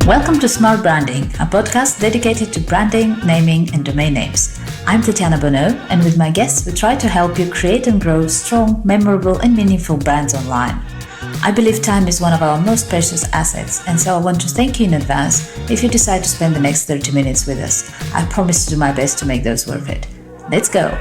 Welcome to Smart Branding, a podcast dedicated to branding, naming, and domain names. I'm Tatiana Bonneau, and with my guests, we try to help you create and grow strong, memorable, and meaningful brands online. I believe time is one of our most precious assets, and so I want to thank you in advance if you decide to spend the next 30 minutes with us. I promise to do my best to make those worth it. Let's go!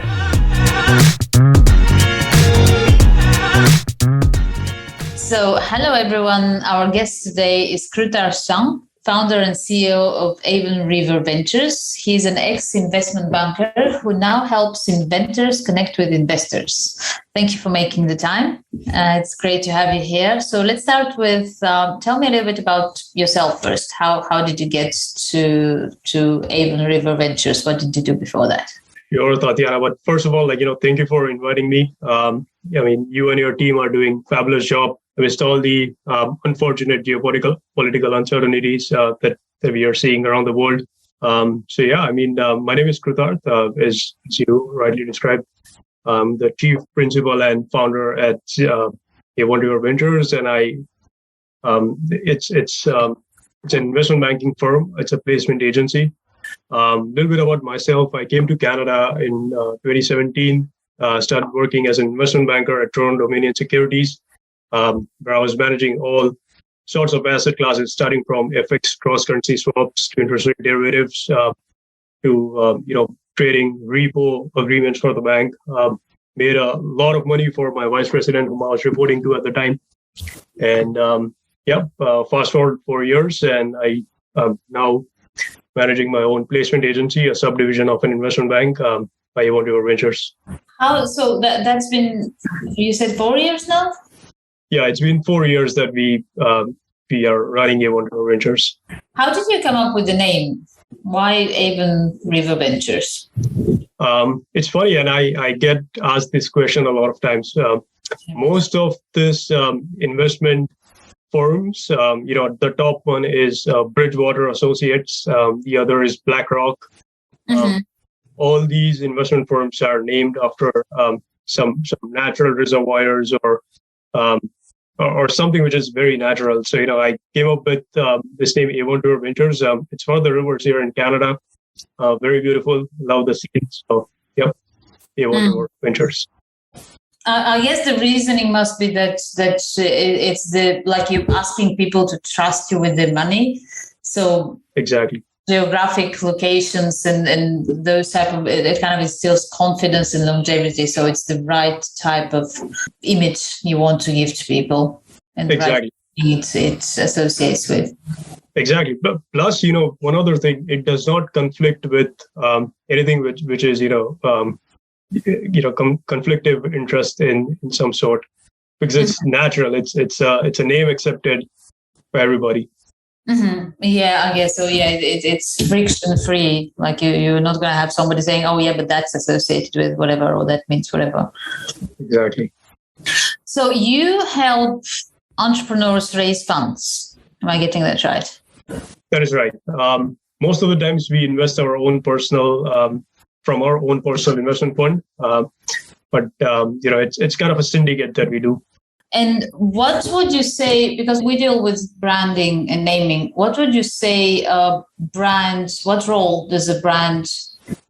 So, hello everyone. Our guest today is Krutarth Shah, founder and CEO of Avon Inventors. He's an ex-investment banker who now helps inventors connect with investors. Thank you for making the time. It's great to have you here. So let's start with, tell me a little bit about yourself first. How did you get to Avon Inventors? What did you do before that? Sure, Tatiana. But first of all, thank you for inviting me. You and your team are doing a fabulous job amidst all the unfortunate political uncertainties that we are seeing around the world. My name is Krutarth, as you rightly described. I'm the chief principal and founder at Avon Inventors, and it's an investment banking firm. It's a placement agency. A little bit about myself. I came to Canada in 2017, started working as an investment banker at Toronto Dominion Securities, where I was managing all sorts of asset classes, starting from FX cross-currency swaps to interest rate derivatives to trading repo agreements for the bank. Made a lot of money for my vice president, whom I was reporting to at the time. And fast forward 4 years, and I am now managing my own placement agency, a subdivision of an investment bank by Avon Inventors. So that's been, you said 4 years now? Yeah, it's been 4 years that we are running Avon Inventors. How did you come up with the name? Why Avon Inventors? It's funny, and I get asked this question a lot of times. Most of this investment firms, the top one is Bridgewater Associates. The other is BlackRock. Mm-hmm. All these investment firms are named after some natural reservoirs or something which is very natural. So, I came up with this name, Avon Inventors. It's one of the rivers here in Canada. Very beautiful. Love the scenes. So, Avon Inventors. I guess the reasoning must be that it's you're asking people to trust you with their money. So exactly. Geographic locations and those type of, it kind of instills confidence and longevity. So it's the right type of image you want to give to people, and exactly it associates with. Exactly. But plus, one other thing, it does not conflict with anything which is conflictive interest in some sort, because it's natural. It's a name accepted by everybody. Mm-hmm. Yeah, I guess so. Yeah, it's friction free. Like you're not going to have somebody saying, "Oh, yeah, but that's associated with whatever," or that means whatever. Exactly. So you help entrepreneurs raise funds. Am I getting that right? That is right. Most of the times we invest our own personal from our own personal investment fund, but it's kind of a syndicate that we do. And what would you say, because we deal with branding and naming, what would you say what role does a brand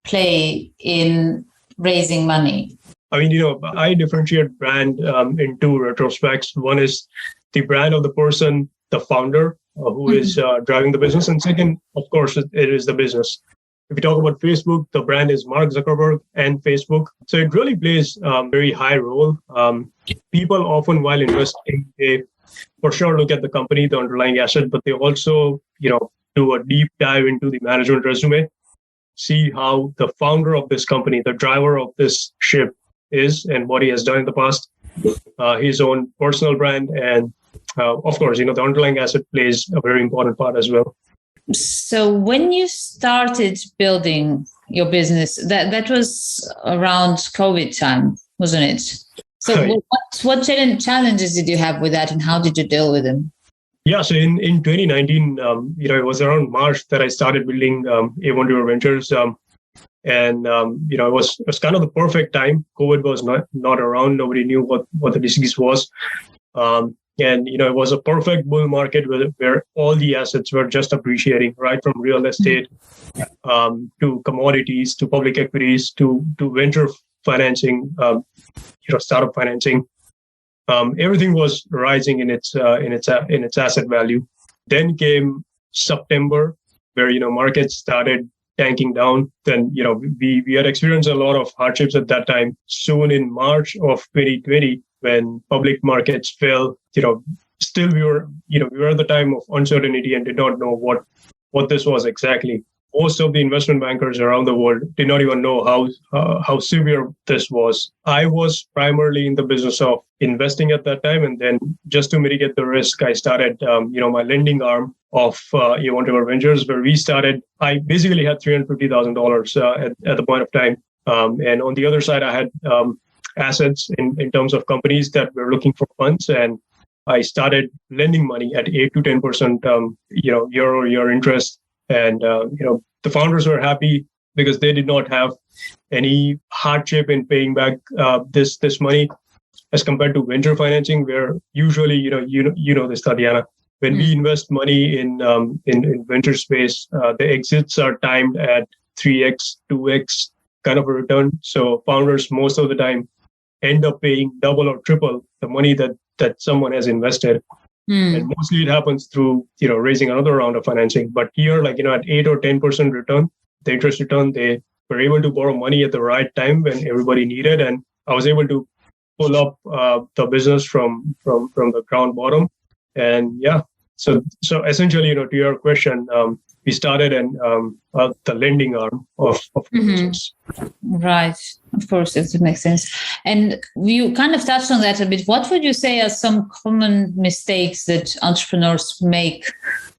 play in raising money? I differentiate brand in two retrospects. One is the brand of the person, the founder, who is driving the business. And second, of course, it is the business. If you talk about Facebook, the brand is Mark Zuckerberg and Facebook. So it really plays a very high role. People often, while investing, they for sure look at the company, the underlying asset, but they also, do a deep dive into the management resume, see how the founder of this company, the driver of this ship is, and what he has done in the past, his own personal brand. And of course, the underlying asset plays a very important part as well. So when you started building your business, that was around COVID time, wasn't it? So what challenges did you have with that, and how did you deal with them? Yeah, so in 2019, it was around March that I started building Avon Inventors. It was kind of the perfect time. COVID was not around. Nobody knew what the disease was. And, it was a perfect bull market where all the assets were just appreciating, right from real estate to commodities, to public equities, to venture financing, startup financing. Everything was rising in its asset value. Then came September, where markets started tanking down. Then we had experienced a lot of hardships at that time. Soon in March of 2020, when public markets fell, still we were at the time of uncertainty and did not know what this was exactly. Most of the investment bankers around the world did not even know how severe this was. I was primarily in the business of investing at that time, and then just to mitigate the risk, I started, my lending arm of Avon Ventures, where we started. I basically had $350,000 at the point of time, and on the other side, I had assets in terms of companies that were looking for funds, and I started lending money at 8 to 10%, year-over-year interest. And, the founders were happy because they did not have any hardship in paying back this money as compared to venture financing, where usually, this, Tatiana, when we invest money in venture space, the exits are timed at 3x, 2x kind of a return. So founders most of the time end up paying double or triple the money that someone has invested. And mostly it happens through, raising another round of financing. But here, at 8 or 10% return, the interest return, they were able to borrow money at the right time when everybody needed. And I was able to pull up the business from the ground bottom. And yeah, so essentially, to your question, we started the lending arm of the business. Right. Of course, it makes sense. And you kind of touched on that a bit. What would you say are some common mistakes that entrepreneurs make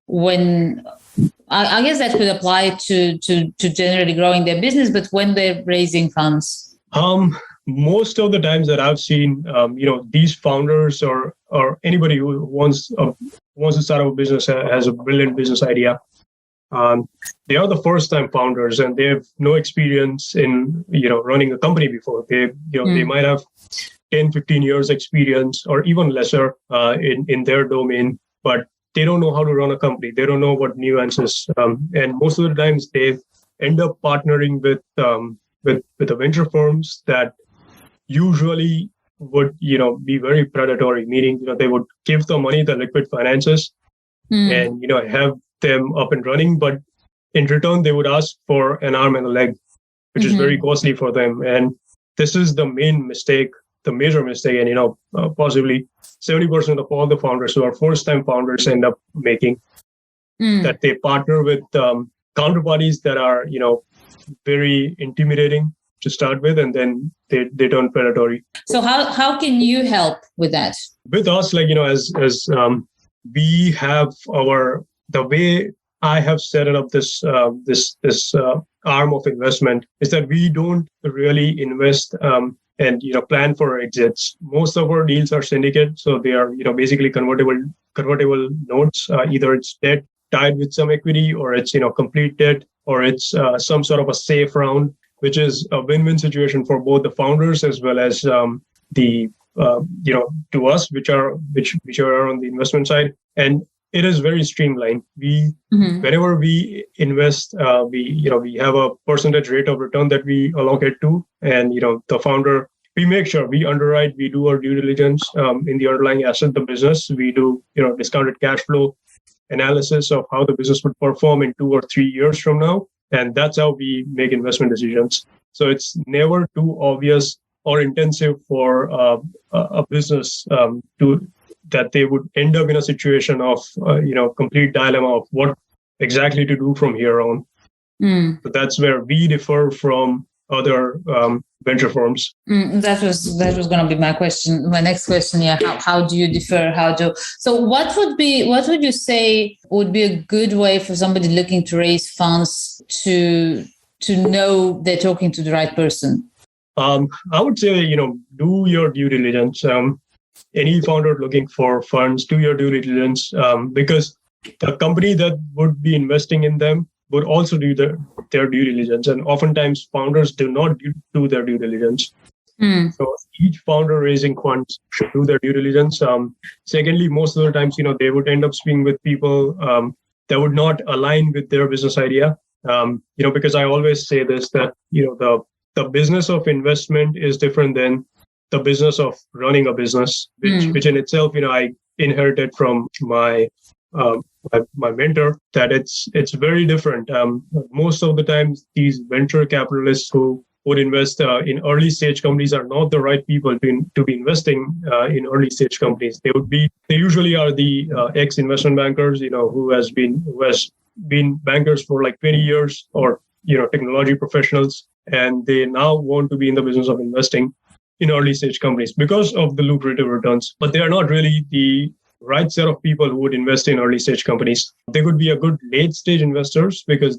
when, I guess that could apply to generally growing their business, but when they're raising funds? Most of the times that I've seen, these founders or anybody who wants to start up a business, has a brilliant business idea. They are the first-time founders, and they have no experience in running a company before. They they might have 10, 15 years experience or even lesser in their domain, but they don't know how to run a company. They don't know what nuances, and most of the times they end up partnering with the venture firms that usually would be very predatory, meaning they would give the money, the liquid finances, and have them up and running, but in return they would ask for an arm and a leg, which is very costly for them. And this is the major mistake, and possibly 70% of all the founders who are first-time founders end up making, that they partner with counterparties that are very intimidating to start with, and then they turn predatory. So how can you help with that? With us, as we have the way I have set it up this arm of investment is that we don't really invest and plan for exits. Most of our deals are syndicate, so they are basically convertible notes. Either it's debt tied with some equity, or it's complete debt, or it's some sort of a safe round, which is a win-win situation for both the founders as well as the to us, which are on the investment side. And it is very streamlined. Whenever we invest, we have a percentage rate of return that we allocate to, and the founder, we make sure we underwrite, we do our due diligence in the underlying asset, the business. We do discounted cash flow analysis of how the business would perform in 2 or 3 years from now, and that's how we make investment decisions. So it's never too obvious or intensive for a business that they would end up in a situation of complete dilemma of what exactly to do from here on. So that's where we differ from other venture firms. That was going to be my question. My next question, how do you differ? So what would you say would be a good way for somebody looking to raise funds to know they're talking to the right person? I would say, do your due diligence. Any founder looking for funds, do your due diligence, because the company that would be investing in them would also do their due diligence. And oftentimes founders do not do their due diligence. Mm. So each founder raising funds should do their due diligence. Secondly, most of the times, they would end up speaking with people that would not align with their business idea. Because I always say this, that, the business of investment is different than the business of running a business, which in itself, I inherited from my my mentor, that it's very different. Most of the times, these venture capitalists who would invest in early stage companies are not the right people to be investing in early stage companies. They usually are the ex investment bankers, who has been bankers for like 20 years, or technology professionals, and they now want to be in the business of investing in early stage companies because of the lucrative returns. But they are not really the right set of people who would invest in early stage companies. They could be a good late stage investors because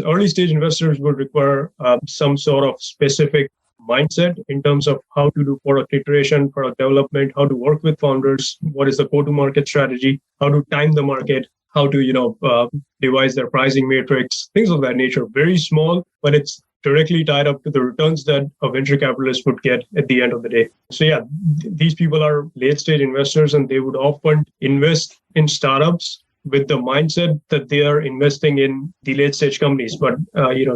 early stage investors would require some sort of specific mindset in terms of how to do product iteration, product development, how to work with founders, what is the go-to-market strategy, how to time the market, how to devise their pricing matrix, things of that nature. Very small, but it's directly tied up to the returns that a venture capitalist would get at the end of the day. So yeah, these people are late stage investors, and they would often invest in startups with the mindset that they are investing in the late stage companies. But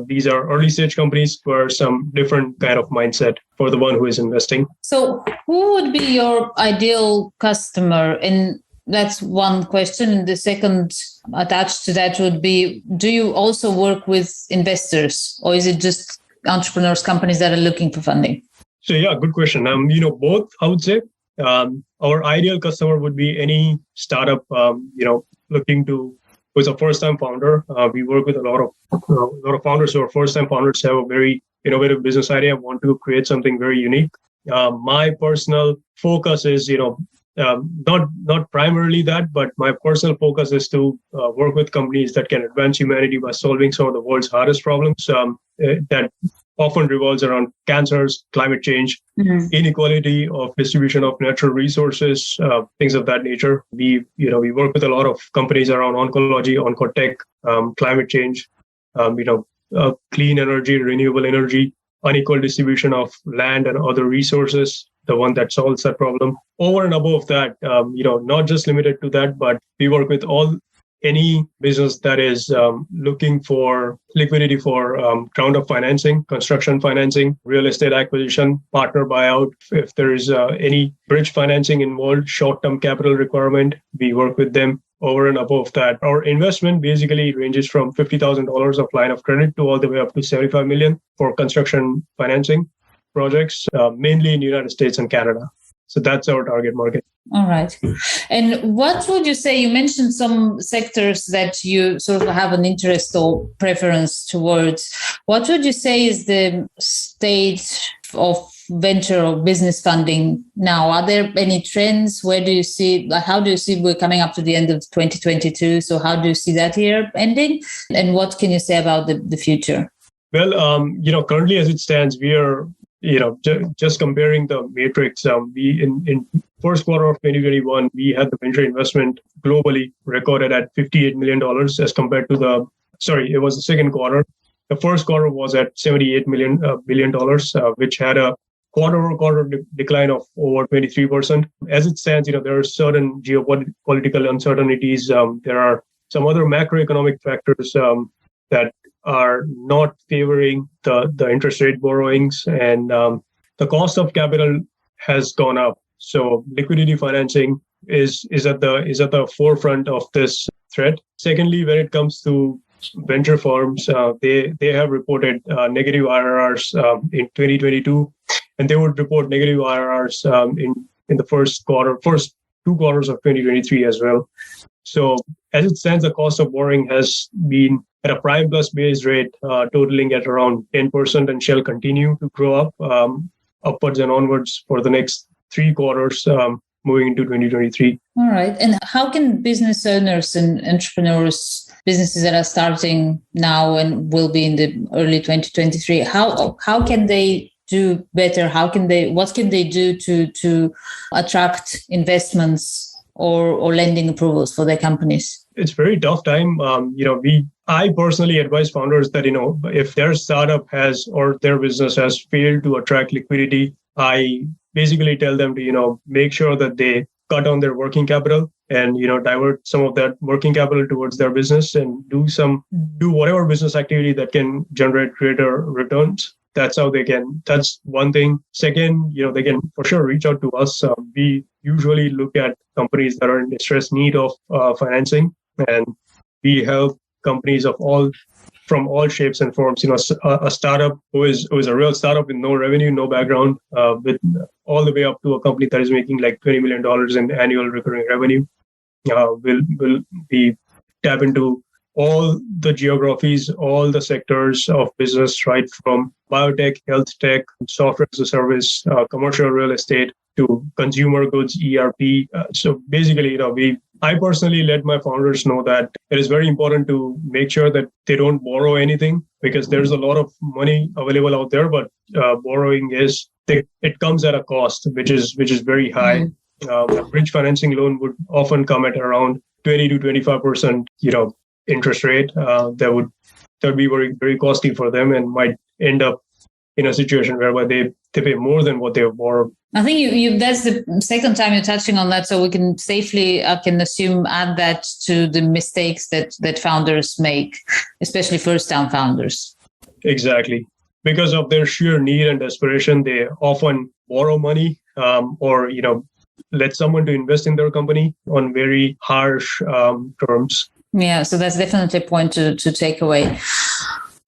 these are early stage companies for some different kind of mindset for the one who is investing. So who would be your ideal customer? And that's one question. The second attached to that would be, do you also work with investors, or is it just entrepreneurs, companies that are looking for funding? So yeah, good question. Both, I would say. Our ideal customer would be any startup, who's a first-time founder. We work with a lot of founders who are first-time founders, have a very innovative business idea, want to create something very unique. My personal focus is, not primarily that, but my personal focus is to work with companies that can advance humanity by solving some of the world's hardest problems that often revolves around cancers, climate change, inequality of distribution of natural resources, things of that nature. We work with a lot of companies around oncology, oncotech, climate change, clean energy, renewable energy, unequal distribution of land and other resources, the one that solves that problem. Over and above that, not just limited to that, but we work with any business that is looking for liquidity for ground-up financing, construction financing, real estate acquisition, partner buyout. If there is any bridge financing involved, short-term capital requirement, we work with them. Over and above that, our investment basically ranges from $50,000 of line of credit to all the way up to $75 million for construction financing projects, mainly in the United States and Canada. So that's our target market. All right. And what would you say? You mentioned some sectors that you sort of have an interest or preference towards. What would you say is the state of venture or business funding now? Are there any trends? Where do you see, how do you see we're coming up to the end of 2022? So how do you see that year ending? And what can you say about the future? Well, currently as it stands, we are just comparing the matrix, we in first quarter of 2021, we had the venture investment globally recorded at $58 million as compared to it was the second quarter. The first quarter was at $78 billion, which had a quarter-over-quarter decline of over 23%. As it stands, there are certain geopolitical uncertainties. There are some other macroeconomic factors that are not favoring the interest rate borrowings, and the cost of capital has gone up. So liquidity financing is at the forefront of this threat. Secondly, when it comes to venture firms, they have reported negative IRRs in 2022, and they would report negative IRRs in the first two quarters of 2023 as well. So as it stands, the cost of borrowing has been at a prime plus base rate, totaling at around 10%, and shall continue to grow up upwards and onwards for the next 3 quarters moving into 2023. All right. And how can business owners and entrepreneurs, businesses that are starting now and will be in the early 2023, how can they do better? What can they do to attract investments or lending approvals for their companies? It's a very tough time. I personally advise founders that, if their startup has or their business has failed to attract liquidity, I basically tell them to, make sure that they cut on their working capital and, divert some of that working capital towards their business and do whatever business activity that can generate greater returns. That's how that's one thing. Second, they can for sure reach out to us. We usually look at companies that are in distressed need of financing, and we help companies from all shapes and forms. A startup who is a real startup with no revenue, no background, with all the way up to a company that is making like $20 million in annual recurring revenue. Will be tap into all the geographies, all the sectors of business, right from biotech, health tech, software as a service, commercial real estate to consumer goods, ERP. So basically, I personally let my founders know that it is very important to make sure that they don't borrow anything, because there's a lot of money available out there, but borrowing it comes at a cost, which is very high. A bridge financing loan would often come at around 20 to 25%, interest rate. That would be very, very costly for them and might end up in a situation whereby they pay more than what they have borrowed. I think you that's the second time you're touching on that, so we can safely, I can assume, add that to the mistakes that founders make, especially first-time founders. Exactly. Because of their sheer need and desperation, they often borrow money or, let someone to invest in their company on very harsh terms. Yeah, so that's definitely a point to take away.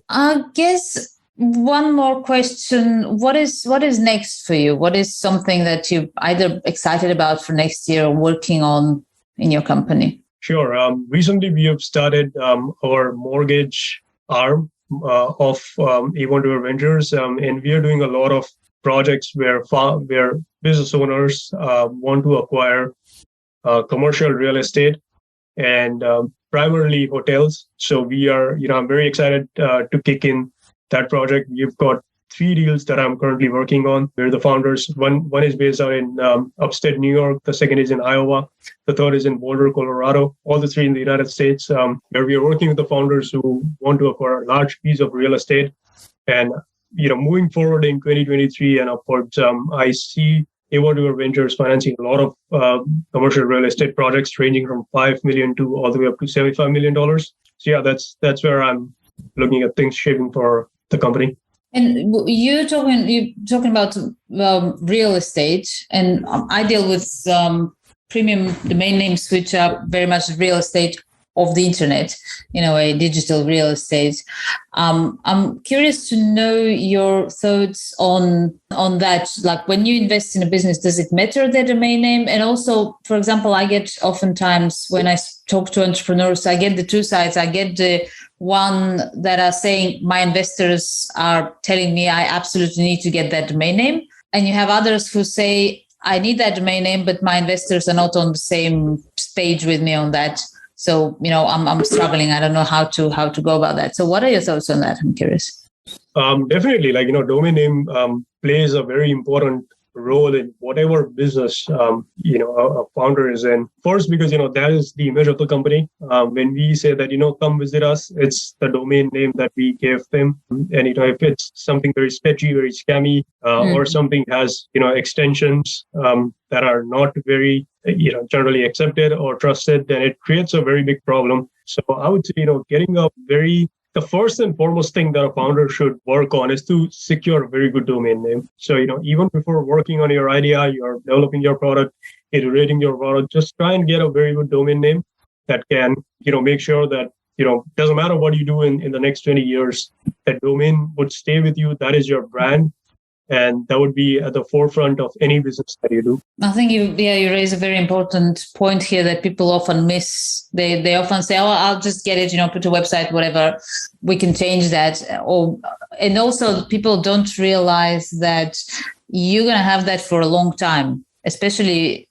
I guess one more question. What is next for you? What is something that you're either excited about for next year or working on in your company? Sure. Recently, we have started our mortgage arm of Avon Inventors, and we are doing a lot of projects where business owners want to acquire commercial real estate and primarily hotels. So we are, I'm very excited to kick in that project. We've got 3 deals that I'm currently working on. We're the founders. One is based out in upstate New York. The second is in Iowa. The third is in Boulder, Colorado. All the 3 in the United States, where we are working with the founders who want to acquire a large piece of real estate. And moving forward in 2023 and upwards, I see Avon Ventures financing a lot of commercial real estate projects ranging from $5 million to all the way up to $75 million. So yeah, that's where I'm looking at things shaping for the company. And you're talking about real estate, and I deal with premium domain names, which are very much real estate of the internet, a digital real estate. I'm curious to know your thoughts on that. Like, when you invest in a business, does it matter the domain name? And also, for example, I get oftentimes when I talk to entrepreneurs, I get the 2 sides. I get the one that are saying my investors are telling me I absolutely need to get that domain name. And you have others who say, I need that domain name, but my investors are not on the same page with me on that. So, I'm struggling. I don't know how to go about that. So what are your thoughts on that? I'm curious. Definitely, domain name plays a very important role in whatever business, a founder is in. First, because, that is the image of the company. When we say that, come visit us, it's the domain name that we gave them. And, if it's something very sketchy, very scammy, or something has, extensions that are not very, generally accepted or trusted, then it creates a very big problem. So I would say, getting the first and foremost thing that a founder should work on is to secure a very good domain name. So, even before working on your idea, you're developing your product, iterating your product, just try and get a very good domain name that can, make sure that, doesn't matter what you do in the next 20 years, that domain would stay with you. That is your brand. And that would be at the forefront of any business that you do. I think you raise a very important point here that people often miss. They often say, "Oh, I'll just get it, put a website, whatever. We can change that." And also, people don't realize that you're going to have that for a long time. Especially,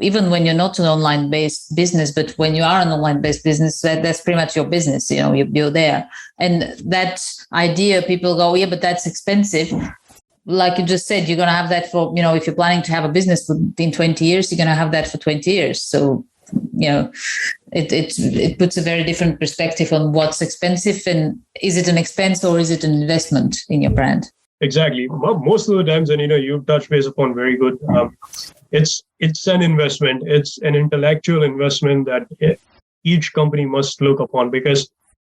even when you're not an online-based business, but when you are an online-based business, that's pretty much your business. You're there, and that idea, people go, "Yeah, but that's expensive." Like you just said, you're going to have that for, if you're planning to have a business within 20 years, you're going to have that for 20 years. So, It puts a very different perspective on what's expensive, and is it an expense or is it an investment in your brand? Exactly. Well, most of the times, and you've touched base upon very good. It's an investment. It's an intellectual investment that each company must look upon, because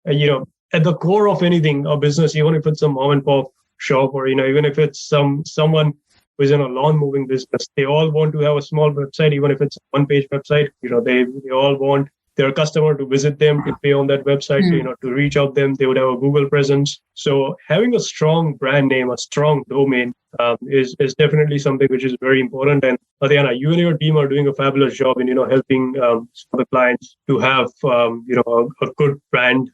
at the core of anything, a business, even if it's a mom and pop shop, or even if it's someone who's in a lawn moving business, they all want to have a small website, even if it's a one-page website. They all want their customer to visit them, to pay on that website, to reach out them. They would have a Google presence. So having a strong brand name, a strong domain is definitely something which is very important. And Adhyana, you and your team are doing a fabulous job in helping the clients to have a good brand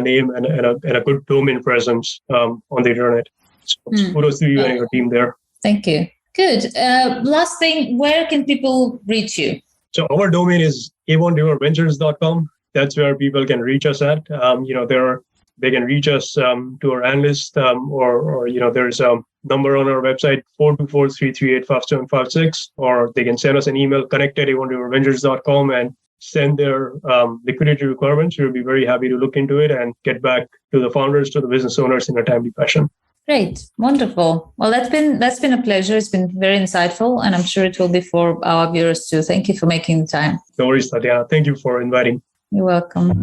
name and a good domain presence on the internet. So kudos to you and your team there. Thank you. Good. Last thing, where can people reach you? So our domain is avonriverventures.com. That's where people can reach us at. They can reach us to our analyst, or there's a number on our website, 424-338-5756, or they can send us an email, connect@avonriverventures.com, and send their liquidity requirements. We'll be very happy to look into it and get back to the founders, to the business owners in a timely fashion. Great. Wonderful. Well, that's been a pleasure. It's been very insightful, and I'm sure it will be for our viewers too. Thank you for making the time. No worries, Tatiana. Thank you for inviting. You're welcome.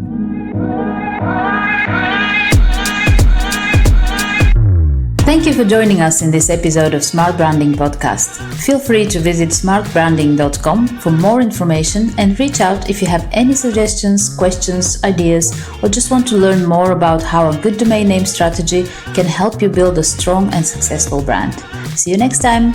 Thank you for joining us in this episode of Smart Branding Podcast. Feel free to visit smartbranding.com for more information, and reach out if you have any suggestions, questions, ideas, or just want to learn more about how a good domain name strategy can help you build a strong and successful brand. See you next time.